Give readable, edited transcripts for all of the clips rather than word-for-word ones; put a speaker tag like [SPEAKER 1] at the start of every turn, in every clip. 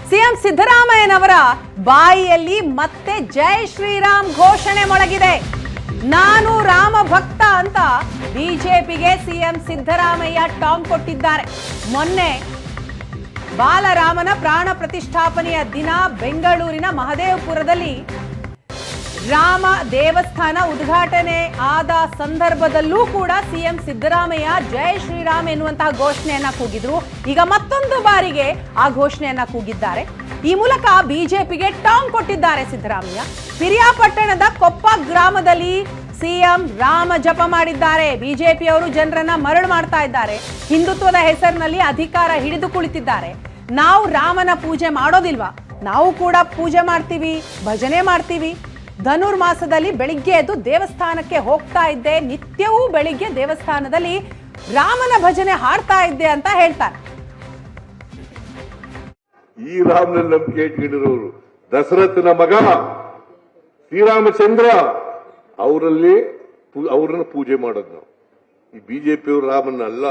[SPEAKER 1] CM ಸಿದ್ದರಾಮಯ್ಯನವರ ಬಾಯಿಯಲ್ಲಿ ಮತ್ತೆ ಜೈ ಶ್ರೀರಾಮ್ ಘೋಷಣೆ ಮೊಳಗಿದೆ. ನಾನು ರಾಮ ಭಕ್ತ ಅಂತ ಬಿಜೆಪಿಗೆ ಸಿಎಂ ಸಿದ್ದರಾಮಯ್ಯ ಟಾಂಗ್ ಕೊಟ್ಟಿದ್ದಾರೆ. ಮೊನ್ನೆ ಬಾಲರಾಮನ ಪ್ರಾಣ ಪ್ರತಿಷ್ಠಾಪನೆಯ ದಿನ ಬೆಂಗಳೂರಿನ ಮಹದೇವಪುರದಲ್ಲಿ ರಾಮ ದೇವಸ್ಥಾನ ಉದ್ಘಾಟನೆ ಆದ ಸಂದರ್ಭದಲ್ಲೂ ಕೂಡ ಸಿಎಂ ಸಿದ್ದರಾಮಯ್ಯ ಜೈ ಶ್ರೀರಾಮ್ ಎನ್ನುವಂತಹ ಘೋಷಣೆಯನ್ನ ಕೂಗಿದ್ರು. ಈಗ ಮತ್ತೊಂದು ಬಾರಿಗೆ ಆ ಘೋಷಣೆಯನ್ನ ಕೂಗಿದ್ದಾರೆ. ಈ ಮೂಲಕ ಬಿಜೆಪಿಗೆ ಟಾಂಗ್ ಕೊಟ್ಟಿದ್ದಾರೆ ಸಿದ್ದರಾಮಯ್ಯ. ಪಿರಿಯಾಪಟ್ಟಣದ ಕೊಪ್ಪ ಗ್ರಾಮದಲ್ಲಿ ಸಿಎಂ ರಾಮ ಜಪ ಮಾಡಿದ್ದಾರೆ. ಬಿಜೆಪಿಯವರು ಜನರನ್ನ ಮರಳು ಮಾಡ್ತಾ ಇದ್ದಾರೆ. ಹಿಂದುತ್ವದ ಹೆಸರಿನಲ್ಲಿ ಅಧಿಕಾರ ಹಿಡಿದು ಕುಳಿತಿದ್ದಾರೆ. ನಾವು ರಾಮನ ಪೂಜೆ ಮಾಡೋದಿಲ್ವಾ? ನಾವು ಕೂಡ ಪೂಜೆ ಮಾಡ್ತೀವಿ, ಭಜನೆ ಮಾಡ್ತೀವಿ. ಧನುರ್ಮಾಸದಲ್ಲಿ ಬೆಳಿಗ್ಗೆ ಎದ್ದು ದೇವಸ್ಥಾನಕ್ಕೆ ಹೋಗ್ತಾ ಇದ್ದೆ, ನಿತ್ಯವೂ ಬೆಳಿಗ್ಗೆ ದೇವಸ್ಥಾನದಲ್ಲಿ ರಾಮನ ಭಜನೆ ಹಾಡ್ತಾ ಇದ್ದೆ ಅಂತ ಹೇಳ್ತಾರೆ.
[SPEAKER 2] ಈ ರಾಮನ ನಂಬಿಕೆ ಇಟ್ಕೊಂಡಿರೋರು ದಶರಥನ ಮಗ ಶ್ರೀರಾಮಚಂದ್ರ, ಅವರನ್ನ ಪೂಜೆ ಮಾಡೋದು ನಾವು. ಈ ಬಿಜೆಪಿಯವರು ರಾಮನ ಅಲ್ಲ,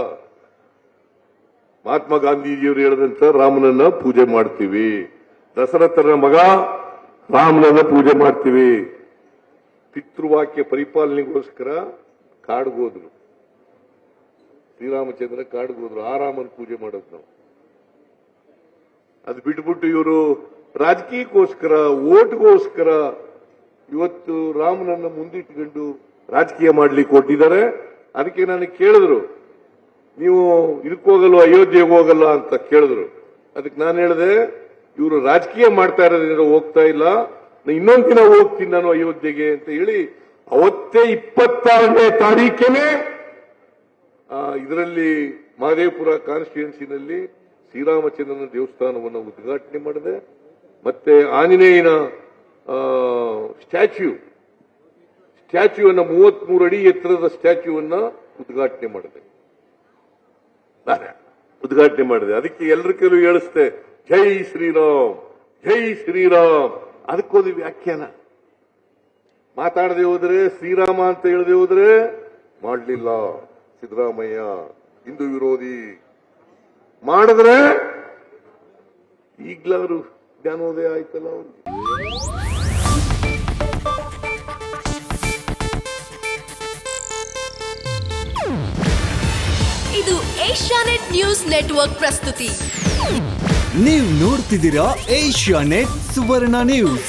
[SPEAKER 2] ಮಹಾತ್ಮ ಗಾಂಧೀಜಿಯವರು ಹೇಳಿದಂತ ರಾಮನನ್ನ ಪೂಜೆ ಮಾಡ್ತೀವಿ. ದಶರಥನ ಮಗ ರಾಮನನ್ನ ಪೂಜೆ ಮಾಡ್ತೀವಿ. ಪಿತೃವಾಕ್ಯ ಪರಿಪಾಲನೆಗೋಸ್ಕರ ಕಾಡ್ಗೋದ್ರು, ಶ್ರೀರಾಮಚಂದ್ರ ಕಾಡ್ಗೋದ್ರು. ಆ ರಾಮನ ಪೂಜೆ ಮಾಡೋದು ನಾವು. ಅದು ಬಿಟ್ಬಿಟ್ಟು ಇವರು ರಾಜಕೀಯಕ್ಕೋಸ್ಕರ, ಓಟ್ಗೋಸ್ಕರ ಇವತ್ತು ರಾಮನನ್ನ ಮುಂದಿಟ್ಟುಕೊಂಡು ರಾಜಕೀಯ ಮಾಡ್ಲಿಕ್ಕೆ ಕೊಟ್ಟಿದ್ದಾರೆ. ಅದಕ್ಕೆ ನನಗೆ ಕೇಳಿದ್ರು, ನೀವು ಇದಕ್ಕೆ ಹೋಗಲ್ಲ, ಅಯೋಧ್ಯೆಗೆ ಹೋಗಲ್ಲ ಅಂತ ಕೇಳಿದ್ರು. ಅದಕ್ಕೆ ನಾನು ಹೇಳಿದೆ, ಇವರು ರಾಜಕೀಯ ಮಾಡ್ತಾ ಇರೋದ್ರಿಂದ ಹೋಗ್ತಾ ಇಲ್ಲ, ಇನ್ನೊಂದು ದಿನ ಹೋಗ್ತೀನಿ ನಾನು ಅಯೋಧ್ಯೆಗೆ ಅಂತ ಹೇಳಿ ಅವತ್ತೇ 26ನೇ ತಾರೀಖೇನೆ ಇದರಲ್ಲಿ ಮಹದೇವಪುರ ಕಾನ್ಸ್ಟಿಟ್ಯೂನ್ಸಿನಲ್ಲಿ ಶ್ರೀರಾಮಚಂದ್ರನ ದೇವಸ್ಥಾನವನ್ನು ಉದ್ಘಾಟನೆ ಮಾಡಿದೆ. ಮತ್ತೆ ಆಂಜನೇಯನ ಸ್ಟ್ಯಾಚ್ಯೂವನ್ನು 33 ಅಡಿ ಎತ್ತರದ ಸ್ಟ್ಯಾಚ್ಯೂವನ್ನು ಉದ್ಘಾಟನೆ ಮಾಡಿದೆ. ಅದಕ್ಕೆ ಎಲ್ಲರ ಕೆಲವು ಹೇಳಿಸ್ತೆ, ಜೈ ಶ್ರೀರಾಮ್, ಜೈ ಶ್ರೀರಾಮ್. ಅದಕ್ಕೊಂದು ವ್ಯಾಖ್ಯಾನ. ಮಾತಾಡದೆ ಹೋದ್ರೆ, ಶ್ರೀರಾಮ ಅಂತ ಹೇಳದೆ ಹೋದ್ರೆ ಮಾಡಲಿಲ್ಲ ಸಿದ್ದರಾಮಯ್ಯ, ಹಿಂದೂ ವಿರೋಧಿ. ಮಾಡಿದ್ರೆ ಈಗ್ಲಾದ್ರು ಜ್ಞಾನೋದಯ ಆಯ್ತಲ್ಲ ಅವರು.
[SPEAKER 3] ಇದು ಏಷ್ಯಾನೆಟ್ ನ್ಯೂಸ್ ನೆಟ್ವರ್ಕ್ ಪ್ರಸ್ತುತಿ.
[SPEAKER 4] ನೀವು ನೋಡ್ತಿದ್ದೀರಾ ಏಷ್ಯಾನೆಟ್ ಸುವರ್ಣ ನ್ಯೂಸ್.